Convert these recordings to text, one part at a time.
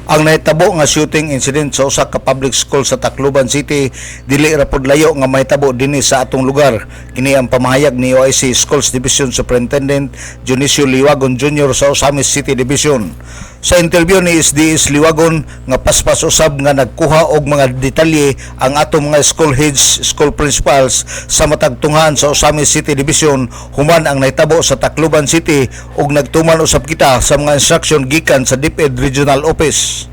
Ang nahitabo nga shooting incident sa usa ka public school sa Tacloban City dili ra pod layo nga mahitabo dinhi sa atong lugar. Kini ang pamahayag ni OIC Schools Division Superintendent Dionisio Liwagon Jr. sa Osamis City Division. Sa interview ni SDS Liwagon nga paspas usab nga nagkuha og mga detalye ang atong mga school heads, school principals sa matag tunghan sa Osamis City Division human ang nahitabo sa Tacloban City ug nagtuman usab kita sa mga instruction gikan sa DepEd Regional Office.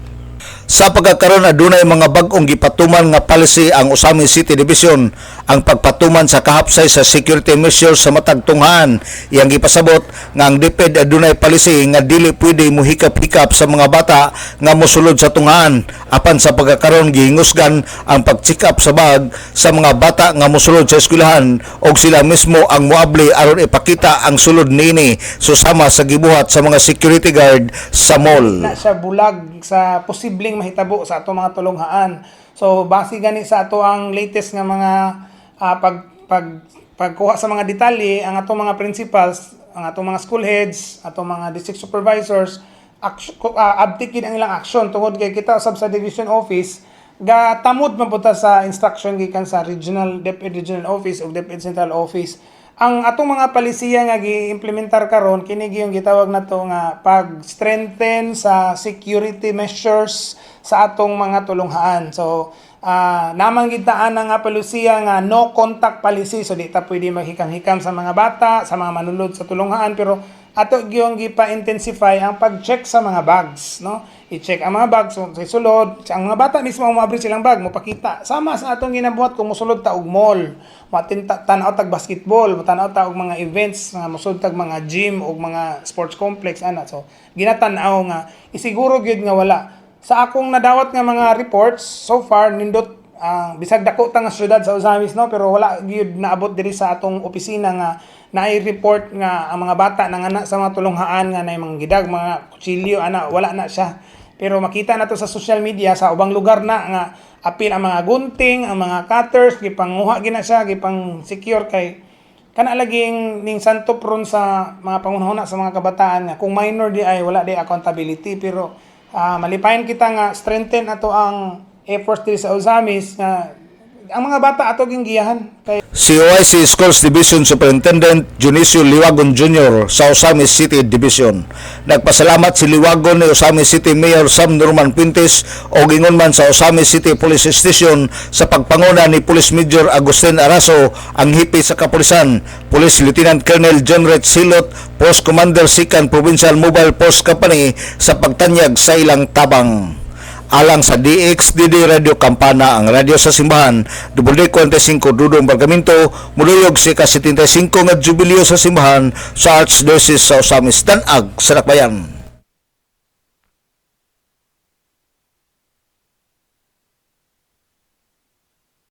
Sa pagkakaroon adunay mga bag-ong gipatuman nga policy ang Osamis City Division, ang pagpatuman sa kahapsay sa security measures sa matag tunghaan. Iyang gipasabot nga ang DepEd adunay policy nga dili pwede muhikap-hikap sa mga bata nga mosulod sa tunghaan, apan sa pagkakaroon gihingusgan ang pag-check up sa bag sa mga bata nga mosulod sa eskwelahan og sila mismo ang moabli aron ipakita ang sulod niini susama sa gibuhat sa mga security guard sa mall. Na siya bulag sa posibleng mahitabo sa ato mga tulonghaan. So base gani sa ato ang latest nga mga pagkuha sa mga detalye, ang ato mga principals, ang ato mga school heads, ato mga district supervisors abtikin ang ilang action tungod kay kita usab sa division office gatamod man puta sa instruction gikan sa regional DepEd regional office o DepEd central office. Ang atong mga palisiya nga gi-implementar karon kini gyung gitawag nato nga pag-strengthen sa security measures sa atong mga tulonghaan. So namang gitaan nga palisiya nga no contact policy, so di ta pwede maghikam-hikam sa mga bata, sa mga manulod sa tulonghaan, pero ato gyung gipa-intensify ang pag-check sa mga bags, no? I-check ang mga bags sa sulod, ang mga bata mismo ang maabri silang bag, mopakita. Sama sa atong ginabuhat kung mosulod ta og mall, tanaw tag basketball, tanaw ta og mga events, nga mosulod tag mga gym og mga sports complex ana. So ginatan-aw nga isiguro gyud nga wala. Sa akong nadawat nga mga reports so far nindot bisag dako ta nga syudad sa Osamis, no, pero wala gyud naabot diri sa atong opisina nga na-report nga ang mga bata nangana sa mga tulonghaan nga nay mga gidag, mga kutsilyo ana, wala na siya. Pero makita na to sa social media sa ubang lugar na nga apil ang mga gunting, ang mga cutters, gipanguha gina siya, gipang secure kay kana laging ning santo pron sa mga pangunahuna sa mga kabataan nga kung minor di ay wala di accountability, pero malipayon kita nga strengthen ato ang efforts diri sa Osamis nga ang mga bata ato ging giyahan kay Si OIC Schools Division Superintendent Dionisio Liwagon Jr. sa Osamis City Division. Nagpasalamat si Liwagon ni Osamis City Mayor Sam Norman Pintes o gingon man sa Osamis City Police Station sa pagpanguna ni Police Major Agustin Araso, ang hipi sa kapulisan, Police Lieutenant Colonel John Red Silot, Post Commander Sikan Provincial Mobile Post Company sa pagtanyag sa ilang tabang. Alang sa DXDD Radio Campana, ang radyo sa simbahan, WD45 Dudong Bargamento, muluyog si ka-75 nga jubileo sa simbahan sa Archdiocese sa Osamis, Danag, sa Dakbayan.